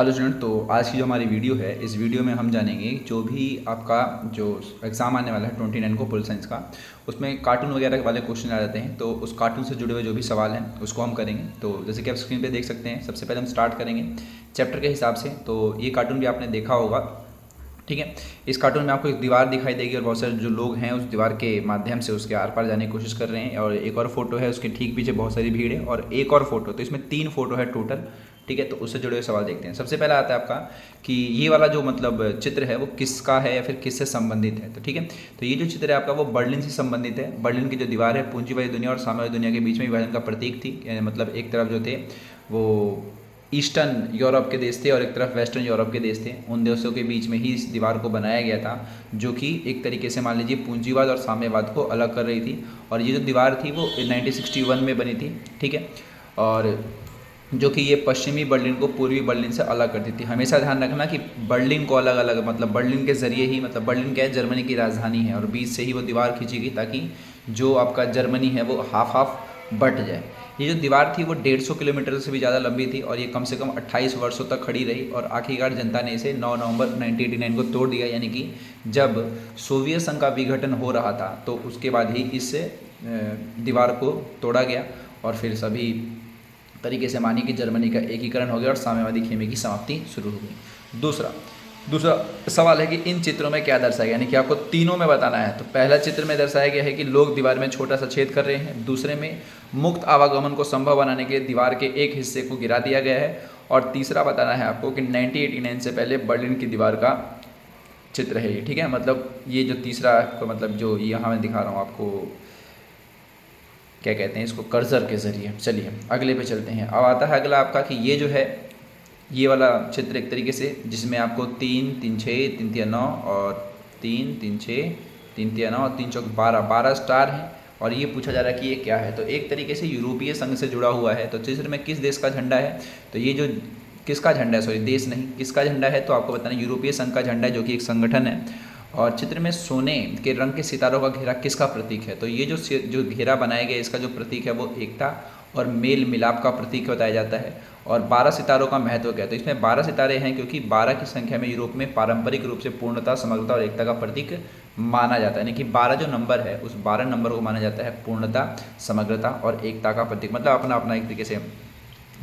Hello student. तो आज की जो हमारी वीडियो है, इस वीडियो में हम जानेंगे जो भी आपका जो एग्ज़ाम आने वाला है 29 को पुल साइंस का, उसमें कार्टून वगैरह वाले क्वेश्चन आ जाते हैं। तो उस कार्टून से जुड़े हुए जो भी सवाल हैं उसको हम करेंगे। तो जैसे कि आप स्क्रीन पे देख सकते हैं, सबसे पहले हम स्टार्ट करेंगे चैप्टर के हिसाब से। तो ये कार्टून भी आपने देखा होगा, ठीक है। इस कार्टून में आपको एक दीवार दिखाई देगी और बहुत सारे जो लोग हैं उस दीवार के माध्यम से उसके आर पार जाने की कोशिश कर रहे हैं। और एक और फोटो है, उसके ठीक पीछे बहुत सारी भीड़ है और एक और फोटो, तो इसमें 3 फोटो है टोटल, ठीक है। तो उससे जुड़े हुए सवाल देखते हैं। सबसे पहला आता है आपका कि ये वाला जो मतलब चित्र है वो किसका है या फिर किससे संबंधित है। तो ठीक है, तो ये जो चित्र है आपका वो बर्लिन से संबंधित है। बर्लिन की जो दीवार है पूंजीवादी दुनिया और साम्यवादी दुनिया के बीच में विभाजन का प्रतीक थी। मतलब एक तरफ जो थे वो ईस्टर्न यूरोप के देश थे और एक तरफ वेस्टर्न यूरोप के देश थे। उन देशों के बीच में ही इस दीवार को बनाया गया था, जो कि एक तरीके से मान लीजिए पूंजीवाद और साम्यवाद को अलग कर रही थी। और ये जो दीवार थी वो 1961 में बनी थी, ठीक है। और जो कि ये पश्चिमी बर्लिन को पूर्वी बर्लिन से अलग करती थी। हमेशा ध्यान रखना कि बर्लिन को अलग अलग, मतलब बर्लिन के ज़रिए ही, मतलब बर्लिन क्या है, जर्मनी की राजधानी है और बीच से ही वो दीवार खींची गई ताकि जो आपका जर्मनी है वो हाफ हाफ बट जाए। ये जो दीवार थी वो 150 किलोमीटर से भी ज़्यादा लंबी थी और ये कम से कम 28 वर्षों तक खड़ी रही और आखिरकार जनता ने इसे 9 नवंबर 1989 को तोड़ दिया। यानी कि जब सोवियत संघ का विघटन हो रहा था तो उसके बाद ही इस दीवार को तोड़ा गया और फिर सभी तरीके से मानी कि जर्मनी का एकीकरण हो गया और साम्यवादी खेमे की समाप्ति शुरू हो गई। दूसरा सवाल है कि इन चित्रों में क्या दर्शाया गया, यानी कि आपको तीनों में बताना है। तो पहला चित्र में दर्शाया गया है कि लोग दीवार में छोटा सा छेद कर रहे हैं। दूसरे में मुक्त आवागमन को संभव बनाने के लिए दीवार के एक हिस्से को गिरा दिया गया है। और तीसरा बताना है आपको कि 1989 से पहले बर्लिन की दीवार का चित्र है ये, ठीक है। मतलब ये जो तीसरा मतलब जो यहाँ मैं दिखा रहा हूँ आपको, क्या कहते हैं इसको, कर्सर के ज़रिए। चलिए अगले पे चलते हैं। अब आता है अगला आपका कि ये जो है ये वाला चित्र एक तरीके से जिसमें आपको 3 3 6 3 3 9 और 3 3 6 3 3 9 और 3 चौक 12 स्टार हैं। और ये पूछा जा रहा है कि ये क्या है। तो एक तरीके से यूरोपीय संघ से जुड़ा हुआ है। तो चित्र में किस देश का झंडा है, तो ये जो किसका झंडा है, सॉरी देश नहीं, किसका झंडा है, तो आपको बताना यूरोपीय संघ का झंडा है जो कि एक संगठन है। और चित्र में सोने के रंग के सितारों का घेरा किसका प्रतीक है, तो ये जो घेरा बनाया गया इसका जो प्रतीक है वो एकता और मेल मिलाप का प्रतीक बताया जाता है। और 12 सितारों का महत्व क्या है, तो इसमें 12 सितारे हैं क्योंकि 12 की संख्या में यूरोप में पारंपरिक रूप से पूर्णता, समग्रता और एकता का प्रतीक माना जाता है। यानी कि 12 जो नंबर है उस 12 नंबर को माना जाता है पूर्णता, समग्रता और एकता का प्रतीक, मतलब अपना अपना एक तरीके से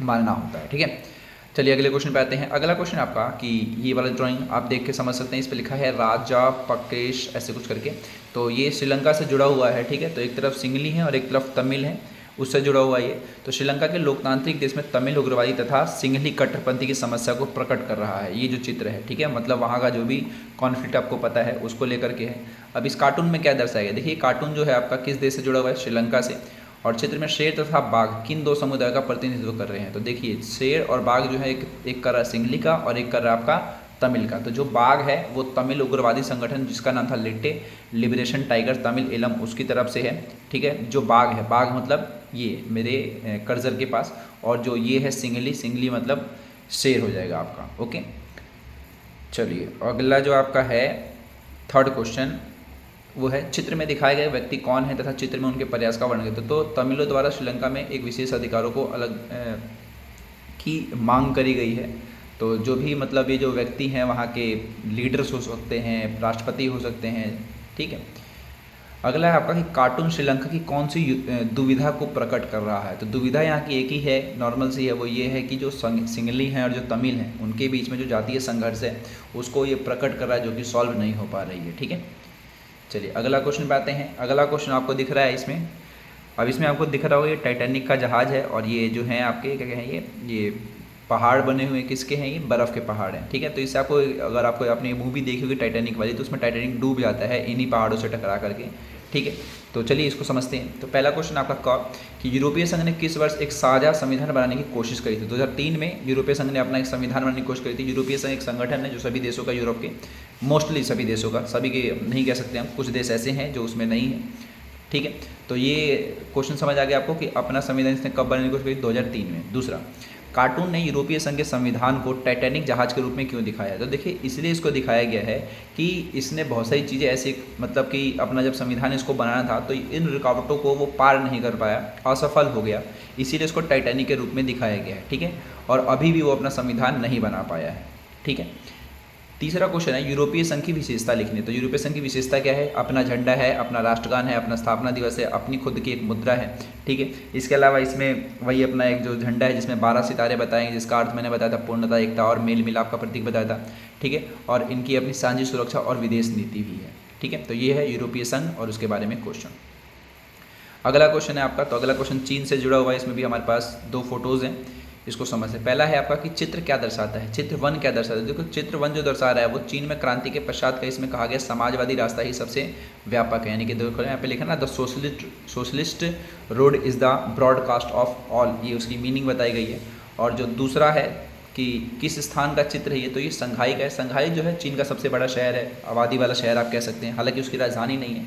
मानना होता है, ठीक है। चलिए अगले क्वेश्चन पे आते हैं। अगला क्वेश्चन आपका कि ये वाला ड्राइंग आप देख के समझ सकते हैं, इस पे लिखा है राजा पकेश ऐसे कुछ करके। तो ये श्रीलंका से जुड़ा हुआ है, ठीक है। तो एक तरफ सिंगली है और एक तरफ तमिल है, उससे जुड़ा हुआ ये। तो श्रीलंका के लोकतांत्रिक देश में तमिल उग्रवादी तथा सिंगली कट्टरपंथी की समस्या को प्रकट कर रहा है ये जो चित्र है, ठीक है। मतलब वहाँ का जो भी कॉन्फ्लिक्ट आपको पता है उसको लेकर के है। अब इस कार्टून में क्या दर्शाया गया, देखिए कार्टून जो है आपका किस देश से जुड़ा हुआ है, श्रीलंका से। और चित्र में शेर तथा बाघ किन दो समुदायों का प्रतिनिधित्व कर रहे हैं, तो देखिए शेर और बाघ जो है एक कर रहा है सिंगली का और एक कर रहा है आपका तमिल का। तो जो बाघ है वो तमिल उग्रवादी संगठन जिसका नाम था लिट्टे लिबरेशन टाइगर तमिल एलम, उसकी तरफ से है, ठीक है। जो बाघ है, बाघ मतलब ये मेरे कर्जर के पास, और जो ये है सिंगली, सिंगली मतलब शेर हो जाएगा आपका, ओके। चलिए अगला जो आपका है थर्ड क्वेश्चन वो है चित्र में दिखाए गए व्यक्ति कौन है तथा चित्र में उनके प्रयास का वर्णन करते। तो तमिलों द्वारा श्रीलंका में एक विशेष अधिकारों को अलग की मांग करी गई है। तो जो भी मतलब ये जो व्यक्ति हैं वहाँ के लीडर्स हो सकते हैं, राष्ट्रपति हो सकते हैं, ठीक है। अगला है आपका कि कार्टून श्रीलंका की कौन सी दुविधा को प्रकट कर रहा है। तो दुविधा यहाँ की एक ही है, नॉर्मल सी है, वो ये है कि जो सिंगली हैं और जो तमिल हैं उनके बीच में जो जातीय संघर्ष है उसको ये प्रकट कर रहा है, जो कि सॉल्व नहीं हो पा रही है, ठीक है। चलिए अगला क्वेश्चन पे आते हैं। अगला क्वेश्चन आपको दिख रहा है इसमें, अब इसमें आपको दिख रहा होगा ये टाइटैनिक का जहाज़ है और ये जो है आपके क्या कहें ये पहाड़ बने हुए किसके हैं, ये बर्फ़ के पहाड़ हैं, ठीक है। तो इससे आपको, अगर आपको आपने मूवी देखी होगी टाइटैनिक वाली, तो उसमें टाइटैनिक डूब जाता है इन्हीं पहाड़ों से टकरा करके, ठीक है। तो चलिए इसको समझते हैं। तो पहला क्वेश्चन आपका कि यूरोपीय संघ ने किस वर्ष एक साझा संविधान बनाने की कोशिश करी थी। 2003 में यूरोपीय संघ ने अपना एक संविधान बनाने की कोशिश करी थी। यूरोपीय संघ एक संगठन है जो सभी देशों का, यूरोप के मोस्टली सभी देशों का, सभी के नहीं कह सकते हम, कुछ देश ऐसे हैं जो उसमें नहीं है, ठीक है। तो ये क्वेश्चन समझ आ गया आपको कि अपना संविधान इसने कब बनाने की कोशिश करी, 2003 में। दूसरा, कार्टून ने यूरोपीय संघ के संविधान को टाइटैनिक जहाज के रूप में क्यों दिखाया? तो देखिए इसलिए इसको दिखाया गया है कि इसने बहुत सारी चीज़ें ऐसी, मतलब कि अपना जब संविधान इसको बनाना था तो इन रुकावटों को वो पार नहीं कर पाया, असफल हो गया, इसीलिए इसको टाइटैनिक के रूप में दिखाया गया है। ठीक है, और अभी भी वो अपना संविधान नहीं बना पाया है। ठीक है, तीसरा क्वेश्चन है यूरोपीय संघ की विशेषता लिखनी। तो यूरोपीय संघ की विशेषता क्या है? अपना झंडा है, अपना राष्ट्रगान है, अपना स्थापना दिवस है, अपनी खुद की एक मुद्रा है। ठीक है, इसके अलावा इसमें वही अपना एक जो झंडा है जिसमें 12 सितारे बताएंगे, जिसका अर्थ मैंने बताया था पूर्णता, एकता और मेल मिलाप का प्रतीक बताया था। ठीक है, और इनकी अपनी साझी सुरक्षा और विदेश नीति भी है। ठीक है, तो ये है यूरोपीय संघ और उसके बारे में क्वेश्चन। अगला क्वेश्चन है आपका, तो अगला क्वेश्चन चीन से जुड़ा हुआ है। इसमें भी हमारे पास 2 फोटोज़ हैं, इसको समझते हैं। पहला है आपका कि चित्र क्या दर्शाता है, चित्र 1 क्या दर्शाता है। देखो चित्र 1 जो दर्शा रहा है वो चीन में क्रांति के पश्चात का, इसमें कहा गया समाजवादी रास्ता ही सबसे व्यापक है। यानी कि देखो यहाँ पे लिखा ना, the socialist road is the broadcast of all, ये उसकी मीनिंग बताई गई है। और जो दूसरा है कि किस स्थान का चित्र है ये, तो ये संघाई का है। संघाई जो है चीन का सबसे बड़ा शहर है, आबादी वाला शहर आप कह सकते हैं, हालांकि उसकी राजधानी नहीं है,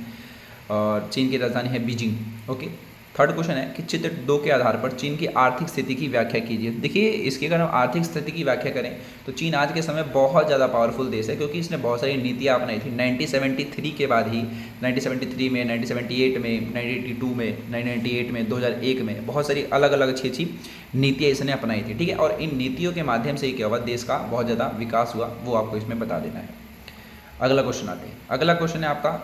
और चीन की राजधानी है बीजिंग। ओके, थर्ड क्वेश्चन है कि चित्र 2 के आधार पर चीन की आर्थिक स्थिति की व्याख्या कीजिए। देखिए इसकी अगर हम आर्थिक स्थिति की व्याख्या करें तो चीन आज के समय बहुत ज़्यादा पावरफुल देश है, क्योंकि इसने बहुत सारी नीतियाँ अपनाई थी 1973 के बाद ही। 1973 में, 1978 में, 1982 में, 1998 में, 2001 में बहुत सारी अलग अलग अच्छी नीतियाँ इसने अपनाई थी। ठीक है, और इन नीतियों के माध्यम से क्या हुआ, देश का बहुत ज़्यादा विकास हुआ, वो आपको इसमें बता देना है। अगला क्वेश्चन आते हैं। अगला क्वेश्चन है आपका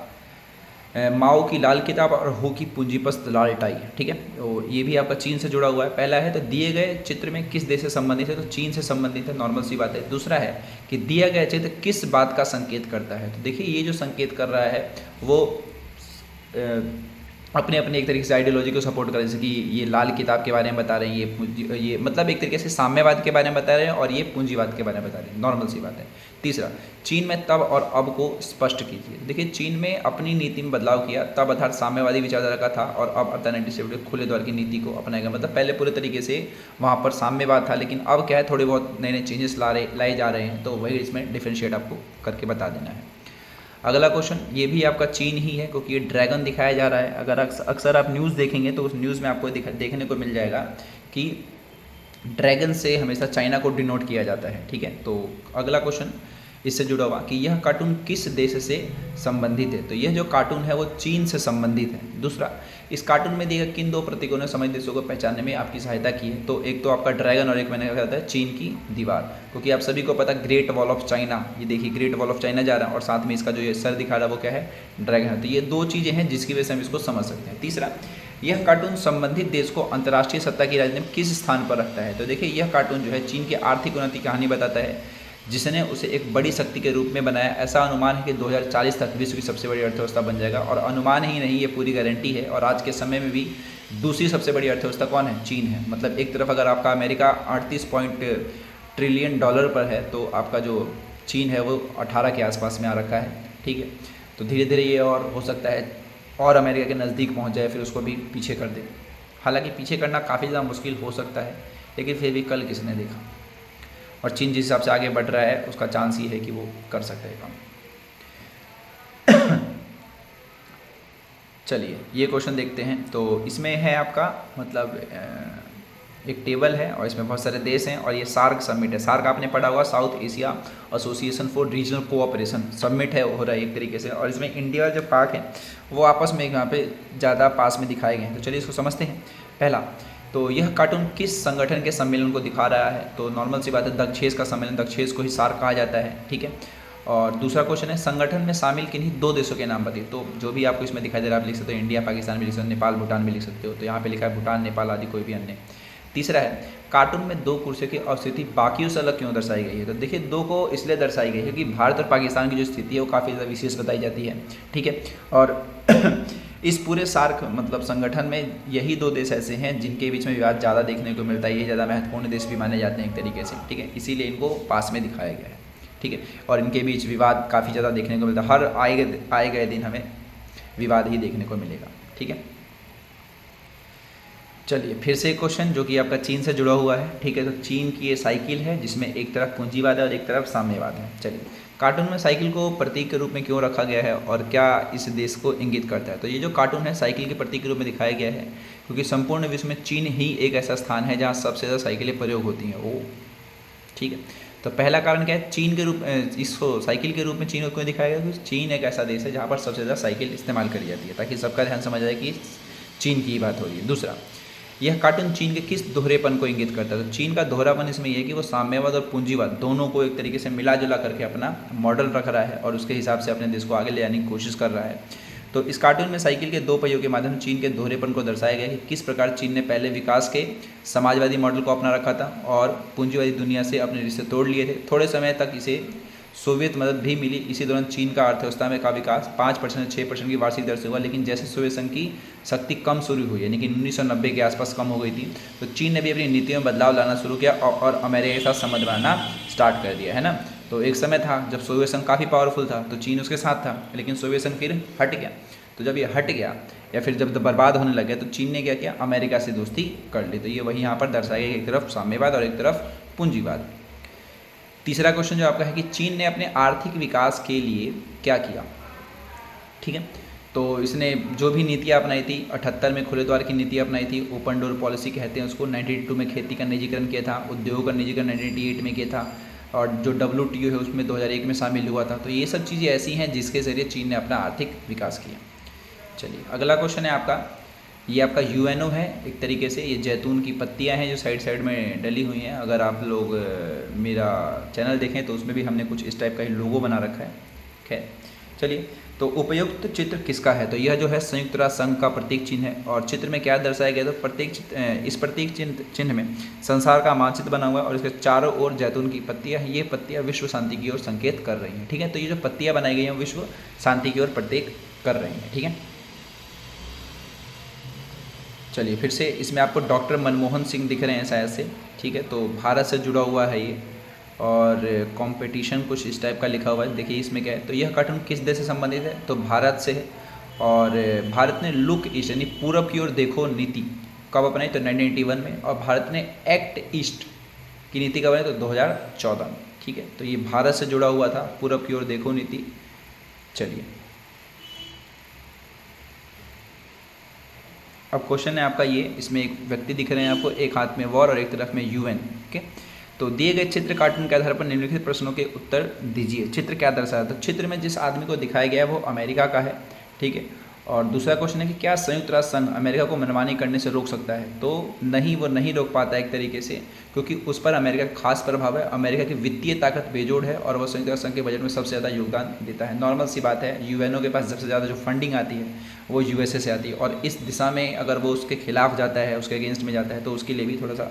माओ की लाल किताब और हो की पूंजीपस्त लाल टाई। ठीक है, तो ये भी आपका चीन से जुड़ा हुआ है। पहला है तो दिए गए चित्र में किस देश से संबंधित है, तो चीन से संबंधित है, नॉर्मल सी बात है। दूसरा है कि दिया गया चित्र किस बात का संकेत करता है, तो देखिए ये जो संकेत कर रहा है वो अपने अपने एक तरीके से आइडियोलॉजी को सपोर्ट कर, जैसे कि ये लाल किताब के बारे में बता रहे हैं, ये मतलब एक तरीके से साम्यवाद के बारे में बता रहे हैं, और ये पूंजीवाद के बारे में बता रहे हैं, नॉर्मल सी बात है। तीसरा, चीन में तब और अब को स्पष्ट कीजिए। देखिए चीन में अपनी नीति में बदलाव किया, तब अर्थात साम्यवादी विचारधारा का था, और अब अर्थात 1970 खुले द्वार की नीति को अपनाएगा। मतलब पहले पूरे तरीके से वहाँ पर साम्यवाद था, लेकिन अब क्या है, थोड़े बहुत नए नए चेंजेस लाए जा रहे हैं, तो वही इसमें डिफ्रेंशिएट आपको करके बता देना है। अगला क्वेश्चन ये भी आपका चीन ही है, क्योंकि ये ड्रैगन दिखाया जा रहा है। अगर अक्सर आप न्यूज़ देखेंगे तो उस न्यूज़ में आपको देखने को मिल जाएगा कि ड्रैगन से हमेशा चाइना को डिनोट किया जाता है। ठीक है, तो अगला क्वेश्चन इससे जुड़ा हुआ कि यह कार्टून किस देश से संबंधित है, तो यह जो कार्टून है वो चीन से संबंधित है। दूसरा, इस कार्टून में दिए गए किन 2 प्रतीकों ने समझ देशों को पहचानने में आपकी सहायता की है, तो एक तो आपका ड्रैगन और एक मैंने कहा था चीन की दीवार, क्योंकि आप सभी को पता ग्रेट वॉल ऑफ चाइना, ये देखिए ग्रेट वॉल ऑफ चाइना जा रहा है, और साथ में इसका जो ये सर दिखा रहा है वो क्या है, ड्रैगन है। तो ये 2 चीज़ें हैं जिसकी वजह से हम इसको समझ सकते हैं। तीसरा, यह कार्टून संबंधित देश को अंतर्राष्ट्रीय सत्ता की राजनीति में किस स्थान पर रखता है, तो देखिए यह कार्टून जो है चीन की आर्थिक उन्नति की कहानी बताता है, जिसने उसे एक बड़ी शक्ति के रूप में बनाया। ऐसा अनुमान है कि 2040 तक विश्व की सबसे बड़ी अर्थव्यवस्था बन जाएगा, और अनुमान ही नहीं, ये पूरी गारंटी है। और आज के समय में भी दूसरी सबसे बड़ी अर्थव्यवस्था कौन है, चीन है। मतलब एक तरफ अगर आपका अमेरिका 38 ट्रिलियन डॉलर पर है, तो आपका जो चीन है वो 18 के आसपास में आ रखा है। ठीक है, तो धीरे धीरे ये और हो सकता है और अमेरिका के नज़दीक पहुँच जाए, फिर उसको भी पीछे कर दे। हालाँकि पीछे करना काफ़ी ज़्यादा मुश्किल हो सकता है, लेकिन फिर भी कल किसने देखा, और चीन जिस हिसाब से आगे बढ़ रहा है उसका चांस ये है कि वो कर सकता है काम। चलिए ये क्वेश्चन देखते हैं। तो इसमें है आपका मतलब एक टेबल है, और इसमें बहुत सारे देश हैं, और ये सार्क समिट है। सार्क आपने पढ़ा हुआ, south Asia association for regional cooperation summit है, हो रहा है एक तरीके से। और इसमें इंडिया जो पाक है वो आपस में यहाँ पे ज़्यादा पास में दिखाए गए हैं। तो चलिए इसको समझते हैं। पहला, तो यह कार्टून किस संगठन के सम्मेलन को दिखा रहा है, तो नॉर्मल सी बात है दक्षेस का सम्मेलन, दक्षेस को ही सार्क कहा जाता है। ठीक है, और दूसरा क्वेश्चन है संगठन में शामिल किन्हीं 2 देशों के नाम बताइए। तो जो भी आपको इसमें दिखाई दे रहा है आप लिख सकते हो, इंडिया पाकिस्तान भी लिख सकते हो, नेपाल भूटान भी लिख सकते हो। तो यहाँ पे लिखा है भूटान, नेपाल आदि कोई भी अन्य। तीसरा है कार्टून में 2 कुर्सियों की अवस्थिति बाकियों से अलग क्यों दर्शाई गई है, तो देखिए 2 को इसलिए दर्शाई गई है क्योंकि भारत और पाकिस्तान की जो स्थिति है वो काफ़ी ज़्यादा विशेष बताई जाती है। ठीक है, और इस पूरे सार्क मतलब संगठन में यही 2 देश ऐसे हैं जिनके बीच में विवाद ज़्यादा देखने को मिलता है, ये ज़्यादा महत्वपूर्ण देश भी माने जाते हैं एक तरीके से। ठीक है, इसीलिए इनको पास में दिखाया गया है। ठीक है, और इनके बीच विवाद काफ़ी ज़्यादा देखने को मिलता है, हर आए गए दिन हमें विवाद ही देखने को मिलेगा। ठीक है, चलिए फिर से एक क्वेश्चन जो कि आपका चीन से जुड़ा हुआ है। ठीक है, तो चीन की ये साइकिल है जिसमें एक तरफ पूंजीवाद है और एक तरफ साम्यवाद है। चलिए कार्टून में साइकिल को प्रतीक के रूप में क्यों रखा गया है और क्या इस देश को इंगित करता है? तो ये जो कार्टून है साइकिल के प्रतीक के रूप में दिखाया गया है क्योंकि संपूर्ण विश्व में चीन ही एक ऐसा स्थान है जहाँ सबसे ज़्यादा साइकिलें प्रयोग होती हैं। ओ ठीक है, तो पहला कारण क्या है, चीन के रूप इसको साइकिल के रूप में चीन को क्यों दिखाया गया? क्योंकि चीन एक ऐसा देश है जहाँ पर सबसे ज़्यादा साइकिल इस्तेमाल करी जाती है, ताकि सबका ध्यान समझ आए कि चीन की बात हो रही है। दूसरा, यह कार्टून चीन के किस दोहरेपन को इंगित करता है? तो चीन का दोहरापन इसमें यह है कि वो साम्यवाद और पूंजीवाद दोनों को एक तरीके से मिला जुला करके अपना मॉडल रख रहा है और उसके हिसाब से अपने देश को आगे ले जाने की कोशिश कर रहा है। तो इस कार्टून में साइकिल के दो पहियों के माध्यम से चीन के दोहरेपन को दर्शाया गया है कि किस प्रकार चीन ने पहले विकास के समाजवादी मॉडल को अपना रखा था और पूंजीवादी दुनिया से अपने रिश्ते तोड़ लिए थे। थोड़े समय तक इसे सोवियत मदद भी मिली। इसी दौरान चीन का अर्थव्यवस्था में का विकास 5% से 6% की वार्षिक दर से हुआ, लेकिन जैसे सोवियत संघ की शक्ति कम शुरू हुई, यानी कि 1990 के आसपास कम हो गई थी, तो चीन ने भी अपनी नीतियों में बदलाव लाना शुरू किया और अमेरिका के साथ संबंध बनाना स्टार्ट कर दिया, है ना। तो एक समय था जब सोवियत संघ काफ़ी पावरफुल था तो चीन उसके साथ था, लेकिन सोवियत संघ फिर हट गया। तो जब ये हट गया या फिर जब बर्बाद होने लग गया तो चीन ने क्या किया, अमेरिका से दोस्ती कर ली। तो ये वही यहाँ पर दर्शाया गया, एक तरफ साम्यवाद और एक तरफ पूंजीवाद। तीसरा क्वेश्चन जो आपका है कि चीन ने अपने आर्थिक विकास के लिए क्या किया, ठीक है। तो इसने जो भी नीतियाँ अपनाई थी, 78 में खुले द्वार की नीति अपनाई थी, ओपन डोर पॉलिसी कहते हैं उसको। 92 में खेती का निजीकरण किया था, उद्योग का निजीकरण 1998 में किया था, और जो WTO है उसमें 2001 में शामिल हुआ था। तो ये सब चीज़ें ऐसी हैं जिसके ज़रिए चीन ने अपना आर्थिक विकास किया। चलिए अगला क्वेश्चन है आपका, ये आपका UNO है एक तरीके से। ये जैतून की पत्तियां हैं जो साइड साइड में डली हुई हैं। अगर आप लोग मेरा चैनल देखें तो उसमें भी हमने कुछ इस टाइप का ही लोगो बना रखा है। खैर चलिए, तो उपयुक्त चित्र किसका है? तो यह जो है संयुक्त राष्ट्र संघ का प्रतीक चिन्ह है। और चित्र में क्या दर्शाया गया? तो इस प्रतीक चिन्ह में संसार का मानचित्र बना हुआ है और इसके चारों ओर जैतून की पत्तियां हैं। ये पत्तियां विश्व शांति की ओर संकेत कर रही हैं, ठीक है। तो ये जो पत्तियां बनाई गई हैं विश्व शांति की ओर प्रतीक कर रही हैं, ठीक है। चलिए फिर से इसमें आपको डॉक्टर मनमोहन सिंह दिख रहे हैं शायद से, ठीक है। तो भारत से जुड़ा हुआ है ये, और कंपटीशन कुछ इस टाइप का लिखा हुआ है। देखिए इसमें क्या है, तो यह कार्टून किस देश से संबंधित है? तो भारत से है। और भारत ने लुक ईस्ट यानी पूरब की ओर देखो नीति कब अपनाई? तो 1981 में। और भारत ने एक्ट ईस्ट की नीति कब बनाई? तो 2014 में, ठीक है। तो ये भारत से जुड़ा हुआ था, पूरब की ओर देखो नीति। चलिए अब क्वेश्चन है आपका ये, इसमें एक व्यक्ति दिख रहे हैं आपको, एक हाथ में वॉर और एक तरफ में UN, ओके। तो दिए गए चित्र कार्टून के आधार पर निम्नलिखित प्रश्नों के उत्तर दीजिए। चित्र क्या दर्शाया? तो चित्र में जिस आदमी को दिखाया गया है वो अमेरिका का है, ठीक है। और दूसरा क्वेश्चन है कि क्या संयुक्त राष्ट्र संघ अमेरिका को मनमानी करने से रोक सकता है? तो नहीं, वो नहीं रोक पाता एक तरीके से, क्योंकि उस पर अमेरिका का खास प्रभाव है। अमेरिका की वित्तीय ताकत बेजोड़ है और वह संयुक्त राष्ट्र संघ के बजट में सबसे ज़्यादा योगदान देता है। नॉर्मल सी बात है, UNO के पास सबसे ज़्यादा जो फंडिंग आती है वो USA से आती है, और इस दिशा में अगर वो उसके खिलाफ जाता है, उसके अगेंस्ट में जाता है, तो उसके लिए भी थोड़ा सा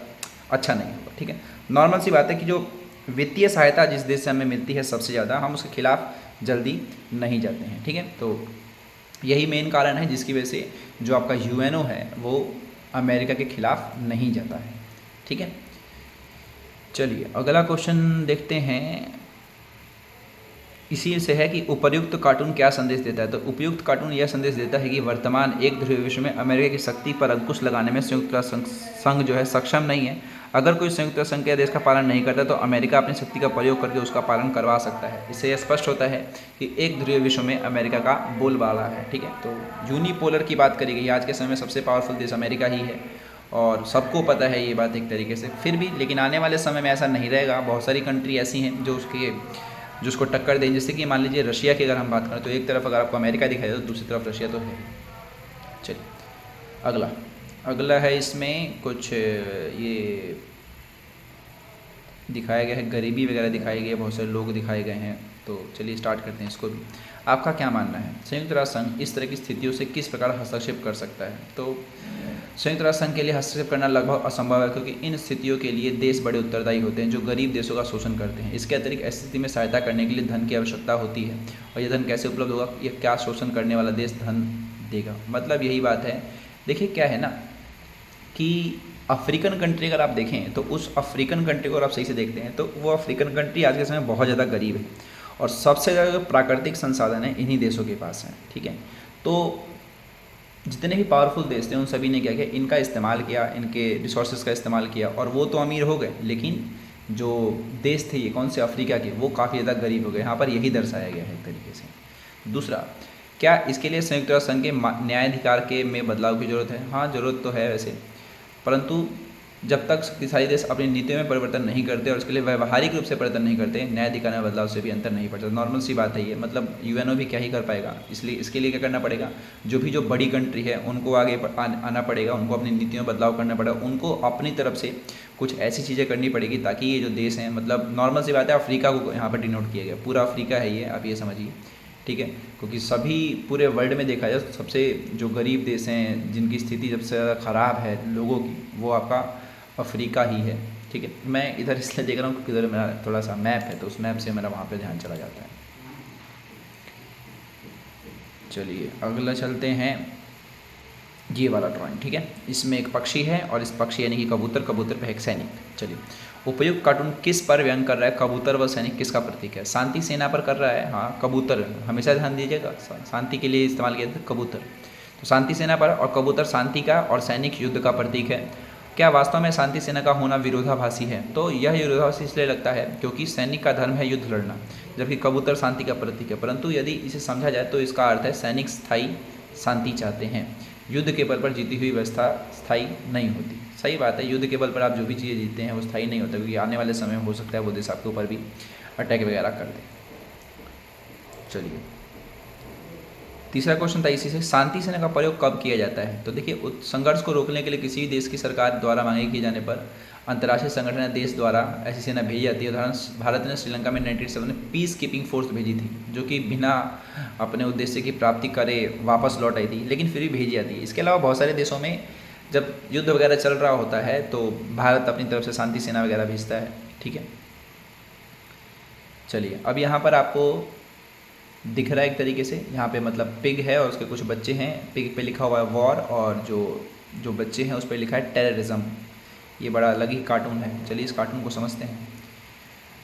अच्छा नहीं होगा, ठीक है। नॉर्मल सी बात है कि जो वित्तीय सहायता जिस देश से हमें मिलती है सबसे ज़्यादा, हम उसके खिलाफ जल्दी नहीं जाते हैं, ठीक है। तो यही मेन कारण है जिसकी वजह से जो आपका UNO है वो अमेरिका के खिलाफ नहीं जाता है, ठीक है। चलिए अगला क्वेश्चन देखते हैं, इसी से है कि उपर्युक्त कार्टून क्या संदेश देता है? तो उपयुक्त कार्टून यह संदेश देता है कि वर्तमान एक ध्रुवीय विश्व में अमेरिका की शक्ति पर अंकुश लगाने में संयुक्त राष्ट्र संघ जो है सक्षम नहीं है। अगर कोई संयुक्त राष्ट्र संघ के आदेश का पालन नहीं करता तो अमेरिका अपनी शक्ति का प्रयोग करके उसका पालन करवा सकता है। इससे यह स्पष्ट होता है कि एक ध्रुवीय विश्व में अमेरिका का बोलबाला है, ठीक है। तो यूनिपोलर की बात करी गई, आज के समय में सबसे पावरफुल देश अमेरिका ही है और सबको पता है ये बात एक तरीके से। फिर भी लेकिन आने वाले समय में ऐसा नहीं रहेगा, बहुत सारी कंट्री ऐसी हैं जो उसको टक्कर दें। जैसे कि मान लीजिए रशिया की अगर हम बात करें तो एक तरफ अगर आपको अमेरिका दिखाई दे तो दूसरी तरफ रशिया तो है। चलिए अगला है, इसमें कुछ ये दिखाया गया है, गरीबी वगैरह दिखाई गई है, बहुत सारे लोग दिखाए गए हैं। तो चलिए स्टार्ट करते हैं इसको भी। आपका क्या मानना है, संयुक्त राष्ट्र संघ इस तरह की स्थितियों से किस प्रकार हस्तक्षेप कर सकता है? तो संयुक्त राष्ट्र संघ के लिए हस्तक्षेप करना लगभग असंभव है, क्योंकि इन स्थितियों के लिए देश बड़े उत्तरदायी होते हैं जो गरीब देशों का शोषण करते हैं। इसके अतिरिक्त ऐसी स्थिति में सहायता करने के लिए धन की आवश्यकता होती है, और यह धन कैसे उपलब्ध होगा? ये क्या शोषण करने वाला देश धन देगा? मतलब यही बात है। देखिए क्या है ना कि अफ्रीकन कंट्री अगर आप देखें तो उस अफ्रीकन कंट्री को अगर आप सही से देखते हैं तो वो अफ्रीकन कंट्री आज के समय बहुत ज़्यादा गरीब है, और सबसे ज़्यादा जो प्राकृतिक संसाधन है इन्हीं देशों के पास है, ठीक है। तो जितने भी पावरफुल देश थे उन सभी ने क्या किया, इनका इस्तेमाल किया, इनके रिसोर्सेज का इस्तेमाल किया, और वो तो अमीर हो गए, लेकिन जो देश थे ये कौन से अफ्रीका के, वो काफ़ी ज़्यादा गरीब हो गए। यहाँ पर यही दर्शाया गया है एक तरीके से। दूसरा, क्या इसके लिए संयुक्त राष्ट्र संघ के न्यायाधिकार के में बदलाव की जरूरत है? हाँ, ज़रूरत तो है वैसे, परंतु जब तक शक्तिशाली देश अपनी नीतियों में परिवर्तन नहीं करते और उसके लिए व्यवहारिक रूप से परिवर्तन नहीं करते, न्यायाधिकार में बदलाव से भी अंतर नहीं पड़ता। नॉर्मल सी बात है ये, मतलब यूएनओ भी क्या ही कर पाएगा, इसलिए इसके लिए क्या करना पड़ेगा, जो बड़ी कंट्री है उनको आगे आना पड़ेगा, उनको अपनी नीतियों में बदलाव करना पड़ेगा, उनको अपनी तरफ से कुछ ऐसी चीज़ें करनी पड़ेगी ताकि ये जो देश हैं, मतलब नॉर्मल सी बात है, अफ्रीका को यहाँ पर डिनोट किया गया, पूरा अफ्रीका है ये, आप ये समझिए, ठीक है। क्योंकि सभी पूरे वर्ल्ड में देखा जाए सबसे जो गरीब देश हैं, जिनकी स्थिति सबसे ज़्यादा ख़राब है लोगों की, वो आपका अफ्रीका ही है, ठीक है। मैं इधर इसलिए देख रहा हूँ क्योंकि इधर मेरा थोड़ा सा मैप है, तो उस मैप से मेरा वहाँ पे ध्यान चला जाता है। चलिए अगला चलते हैं, ये वाला ड्राइंग, ठीक है। इसमें एक पक्षी है और इस पक्षी यानी कि कबूतर, कबूतर पे एक सैनिक। चलिए, उपयुक्त कार्टून किस पर व्यंग कर रहा है? कबूतर व सैनिक किसका प्रतीक है? शांति सेना पर कर रहा है। हाँ, कबूतर, हमेशा ध्यान दीजिएगा, शांति के लिए इस्तेमाल किया था कबूतर, तो शांति सेना पर, और कबूतर शांति का और सैनिक युद्ध का प्रतीक है। क्या वास्तव में शांति सेना का होना विरोधाभासी है? तो यह विरोधाभासी इसलिए लगता है क्योंकि सैनिक का धर्म है युद्ध लड़ना, जबकि कबूतर शांति का प्रतीक है। परंतु यदि इसे समझा जाए तो इसका अर्थ है सैनिक स्थायी शांति चाहते हैं, युद्ध के बल पर जीती हुई व्यवस्था स्थायी नहीं होती। सही बात है, युद्ध के बल पर आप जो भी चीज़ें जीतते हैं वो स्थायी नहीं होता, क्योंकि आने वाले समय में हो सकता है वो देश आपके ऊपर भी अटैक वगैरह कर दे। चलिए, तीसरा क्वेश्चन था इसी से, शांति सेना का प्रयोग कब किया जाता है? तो देखिए, संघर्ष को रोकने के लिए किसी भी देश की सरकार द्वारा मांगे किए जाने पर अंतर्राष्ट्रीय संगठन या देश द्वारा ऐसी सेना भेजी जाती है। उदाहरण, भारत ने श्रीलंका में 1997 में पीस कीपिंग फोर्स भेजी थी, जो कि बिना अपने उद्देश्य की प्राप्ति करे वापस लौट आई थी, लेकिन फिर भी भेजी जाती है। इसके अलावा बहुत सारे देशों में जब युद्ध वगैरह चल रहा होता है तो भारत अपनी तरफ से शांति सेना वगैरह भेजता है, ठीक है। चलिए, अब यहाँ पर आपको दिख रहा है एक तरीके से, यहाँ पे मतलब पिग है और उसके कुछ बच्चे हैं, पिग पे लिखा हुआ है वॉर, और जो बच्चे हैं उस पर लिखा है टेररिज्म। ये बड़ा अलग ही कार्टून है। चलिए इस कार्टून को समझते हैं।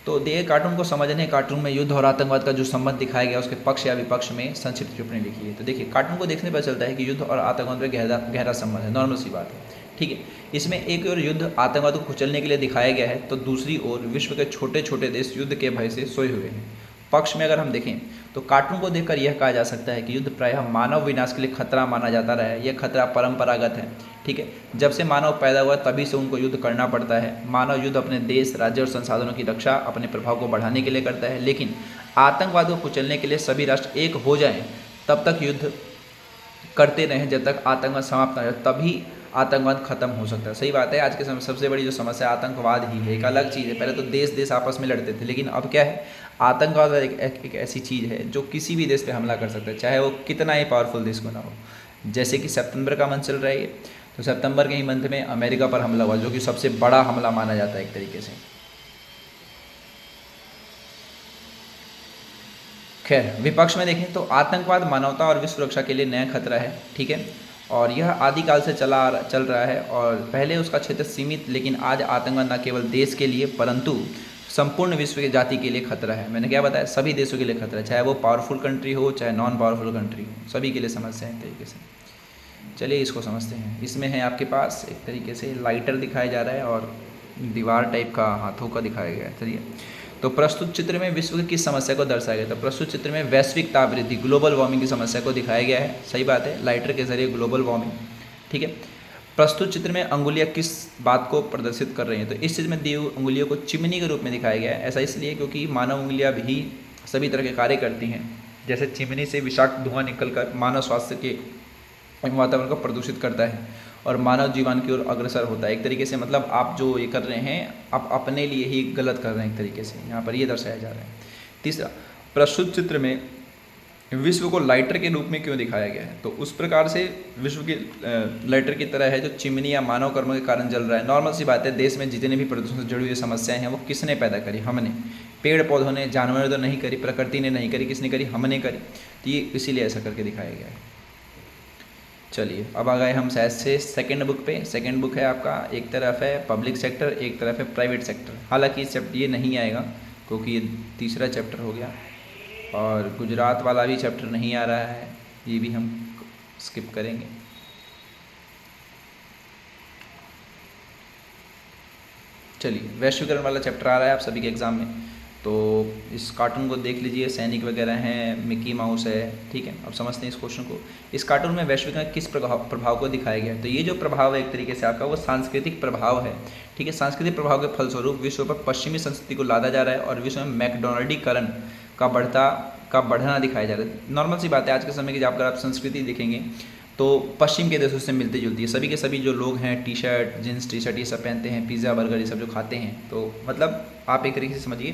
तो देखिए, कार्टून को समझने, कार्टून में युद्ध और आतंकवाद का जो संबंध दिखाया गया उसके पक्ष या विपक्ष में संक्षिप्त टिप्पणी लिखी है। तो देखिए, कार्टून को देखने पर चलता है कि युद्ध और आतंकवाद में गहरा संबंध है, नॉर्मल सी बात है, ठीक है। इसमें एक ओर युद्ध आतंकवाद को कुचलने के लिए दिखाया गया है, तो दूसरी ओर विश्व के छोटे छोटे देश युद्ध के भय से सोए हुए हैं। पक्ष में अगर हम देखें तो कार्टून को देखकर यह कहा जा सकता है कि युद्ध प्रायः मानव विनाश के लिए खतरा माना जाता रहा है। यह खतरा परंपरागत है, ठीक है। जब से मानव पैदा हुआ तभी से उनको युद्ध करना पड़ता है। मानव युद्ध अपने देश, राज्य और संसाधनों की रक्षा, अपने प्रभाव को बढ़ाने के लिए करता है, लेकिन आतंकवाद को कुचलने के लिए सभी राष्ट्र एक हो जाएं, तब तक युद्ध करते रहें जब तक आतंकवाद समाप्त न हो, तभी आतंकवाद खत्म हो सकता है। सही बात है, आज के समय सबसे बड़ी जो समस्या आतंकवाद ही है। एक अलग चीज़ है, पहले तो देश आपस में लड़ते थे, लेकिन अब क्या है, आतंकवाद एक ऐसी चीज़ है जो किसी भी देश पे हमला कर सकता है, चाहे वो कितना ही पावरफुल देश को ना हो। जैसे कि सितंबर का मंथ चल रहा है, तो सितंबर के ही मंथ में अमेरिका पर हमला हुआ, जो कि सबसे बड़ा हमला माना जाता है एक तरीके से। खैर, विपक्ष में देखें तो आतंकवाद मानवता और विश्व सुरक्षा के लिए नया खतरा है, ठीक है, और यह आदिकाल से चल रहा है, और पहले उसका क्षेत्र सीमित, लेकिन आज आतंकवाद न केवल देश के लिए परंतु संपूर्ण विश्व की जाति के लिए खतरा है। मैंने क्या बताया, सभी देशों के लिए खतरा है, चाहे वो पावरफुल कंट्री हो चाहे नॉन पावरफुल कंट्री हो, सभी के लिए समस्या है एक तरीके से। चलिए इसको समझते हैं। इसमें है आपके पास एक तरीके से लाइटर दिखाया जा रहा है और दीवार टाइप का हाथों का दिखाया गया है। चलिए, तो प्रस्तुत चित्र में विश्व की किस समस्या को दर्शाया गया? तो प्रस्तुत चित्र में वैश्विक ताप वृद्धि, ग्लोबल वार्मिंग की समस्या को दिखाया गया है। सही बात है, लाइटर के जरिए ग्लोबल वार्मिंग, ठीक है। प्रस्तुत चित्र में अंगुलियां किस बात को प्रदर्शित कर रही हैं? तो इस चित्र में दी हुई अंगुलियों को चिमनी के रूप में दिखाया गया है। ऐसा इसलिए क्योंकि मानव अंगुलियां भी सभी तरह के कार्य करती हैं। जैसे चिमनी से विषाक्त धुआं निकलकर मानव स्वास्थ्य के वातावरण को प्रदूषित करता है और मानव जीवन की ओर अग्रसर होता है। एक तरीके से मतलब आप जो ये कर रहे हैं, आप अपने लिए ही गलत कर रहे हैं एक तरीके से, यहाँ पर ये दर्शाया जा रहा है। तीसरा, प्रस्तुत चित्र में विश्व को लाइटर के रूप में क्यों दिखाया गया है? तो उस प्रकार से विश्व के लाइटर की तरह है जो चिमनी या मानव कर्म के कारण जल रहा है। नॉर्मल सी बात है, देश में जितने भी प्रदूषण से जुड़ी हुई समस्याएं हैं वो किसने पैदा करी? हमने। पेड़ पौधों ने, जानवरों ने तो नहीं करी, प्रकृति ने नहीं करी, किसने करी? हमने करी। तो ये इसीलिए ऐसा करके दिखाया गया है। चलिए, अब आ गए हम शायद से सेकंड बुक पे। सेकंड बुक है आपका, एक तरफ है पब्लिक सेक्टर, एक तरफ है प्राइवेट सेक्टर। हालांकि ये नहीं आएगा क्योंकि ये तीसरा चैप्टर हो गया, और गुजरात वाला भी चैप्टर नहीं आ रहा है, ये भी हम स्किप करेंगे। चलिए, वैश्वीकरण वाला चैप्टर आ रहा है आप सभी के एग्ज़ाम में, तो इस कार्टून को देख लीजिए। सैनिक वगैरह हैं, मिकी माउस है, ठीक है। अब समझते हैं इस क्वेश्चन को। इस कार्टून में वैश्वीकरण किस प्रभाव को दिखाया गया है? तो ये जो प्रभाव है एक तरीके से आपका वो सांस्कृतिक प्रभाव है, ठीक है। सांस्कृतिक प्रभाव के फलस्वरूप विश्व पर पश्चिमी संस्कृति को लादा जा रहा है और विश्व में मैकडोनल्डीकरण का बढ़ना दिखाया जा रहा है। नॉर्मल सी बात है, आज के समय की जब अगर आप संस्कृति देखेंगे तो पश्चिम के देशों से मिलती जुलती है। सभी के सभी जो लोग हैं T shirt, jeans T shirt ये सब पहनते हैं, पिज़्ज़ा बर्गर ये सब जो खाते हैं, तो मतलब आप एक तरीके से समझिए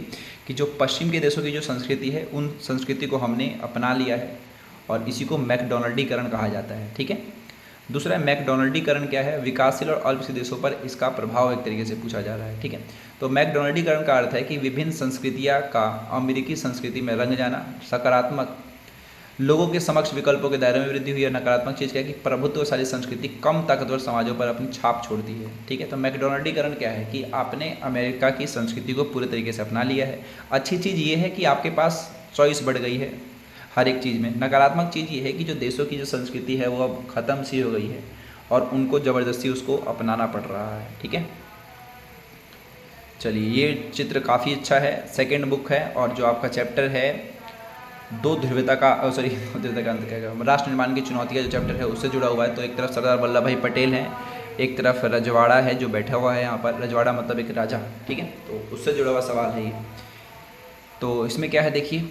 कि जो पश्चिम के देशों की जो संस्कृति है उन संस्कृति को हमने अपना लिया है और इसी को मैकडोनल्डीकरण कहा जाता है, ठीक है। दूसरा है मैकडोनल्डीकरण क्या है? विकासशील और अल्पविकसित देशों पर इसका प्रभाव एक तरीके से पूछा जा रहा है, ठीक है। तो मैकडोनल्डीकरण का अर्थ है कि विभिन्न संस्कृतियाँ का अमेरिकी संस्कृति में रंग जाना। सकारात्मक, लोगों के समक्ष विकल्पों के दायरे में वृद्धि हुई है। नकारात्मक चीज़ क्या है कि प्रभुत्वशाली संस्कृति कम ताकतवर समाजों पर अपनी छाप छोड़ती है, ठीक है। तो मैकडोनल्डीकरण क्या है कि आपने अमेरिका की संस्कृति को पूरे तरीके से अपना लिया है। अच्छी चीज़ ये है कि आपके पास चॉइस बढ़ गई है हर एक चीज़ में। नकारात्मक चीज़ ये है कि जो देशों की जो संस्कृति है वो अब ख़त्म सी हो गई है और उनको ज़बरदस्ती उसको अपनाना पड़ रहा है, ठीक है। चलिए, ये चित्र काफ़ी अच्छा है, सेकेंड बुक है और जो आपका चैप्टर है दो ध्रुवता का अंत क्या, राष्ट्र निर्माण की चुनौती का जो चैप्टर है उससे जुड़ा हुआ है। तो एक तरफ सरदार वल्लभ भाई पटेल हैं, एक तरफ रजवाड़ा है जो बैठा हुआ है यहाँ पर। रजवाड़ा मतलब एक राजा, ठीक है, तो उससे जुड़ा हुआ सवाल है ये। तो इसमें क्या है देखिए,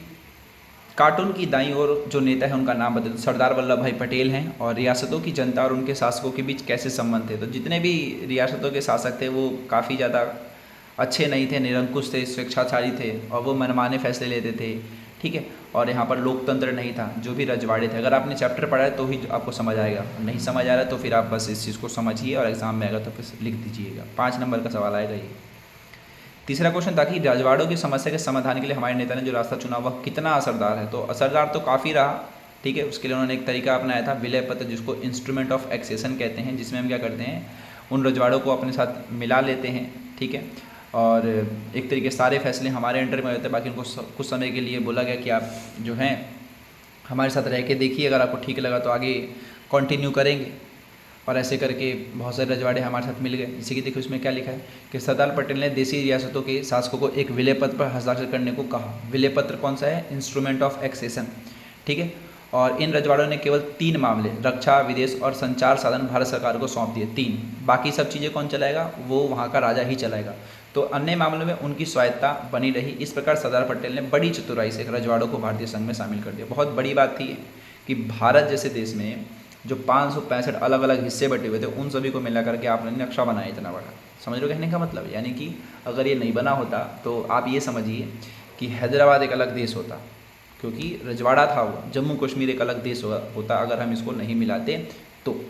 कार्टून की दाईं ओर जो नेता है उनका नाम बता दो। सरदार वल्लभ भाई पटेल हैं और रियासतों की जनता और उनके शासकों के बीच कैसे संबंध थे? तो जितने भी रियासतों के शासक थे वो काफ़ी ज़्यादा अच्छे नहीं थे, निरंकुश थे, स्वेच्छाचारी थे और वो मनमाने फैसले लेते थे, ठीक है। और यहाँ पर लोकतंत्र नहीं था, जो भी रजवाड़े थे। अगर आपने चैप्टर पढ़ा है तो ही आपको समझ आएगा, नहीं समझ आ रहा है तो फिर आप बस इस चीज़ को समझिए और एग्जाम में आएगा तो फिर लिख दीजिएगा। 5 नंबर का सवाल आएगा ये। तीसरा क्वेश्चन था कि रजवाड़ों की समस्या के समाधान के लिए हमारे नेता ने जो रास्ता चुना वह कितना असरदार है? तो असरदार तो काफ़ी रहा, ठीक है। उसके लिए उन्होंने एक तरीका अपनाया था, विलय पत्र, जिसको इंस्ट्रूमेंट ऑफ एक्सेशन कहते हैं, जिसमें हम क्या करते हैं उन रजवाड़ों को अपने साथ मिला लेते हैं, ठीक है। और एक तरीके सारे फैसले हमारे अंडर में होते हैं, बाकी उनको कुछ समय के लिए बोला गया कि आप जो हैं हमारे साथ रह के देखिए, अगर आपको ठीक लगा तो आगे कंटिन्यू करेंगे। और ऐसे करके बहुत सारे रजवाड़े हमारे साथ मिल गए। जैसे कि देखो इसमें क्या लिखा है कि सरदार पटेल ने देसी रियासतों के शासकों को एक विलय पत्र पर हस्ताक्षर करने को कहा। विलय पत्र कौन सा है? इंस्ट्रूमेंट ऑफ एक्सेशन, ठीक है। और इन रजवाड़ों ने केवल 3 मामले, रक्षा, विदेश और संचार साधन भारत सरकार को सौंप दिए, 3। बाकी सब चीज़ें कौन चलाएगा? वो वहाँ का राजा ही चलाएगा। तो अन्य मामलों में उनकी स्वायत्ता बनी रही। इस प्रकार सरदार पटेल ने बड़ी चतुराई से रजवाड़ों को भारतीय संघ में शामिल कर दिया। बहुत बड़ी बात थी कि भारत जैसे देश में जो 565 अलग अलग हिस्से बटे हुए थे उन सभी को मिला करके आपने नक्शा बनाया इतना बड़ा। समझ लो कहने का मतलब? यानी कि अगर ये नहीं बना होता तो आप ये समझिए कि हैदराबाद एक अलग देश होता, क्योंकि रजवाड़ा था वो। जम्मू कश्मीर एक अलग देश होता अगर हम इसको नहीं मिलाते तो।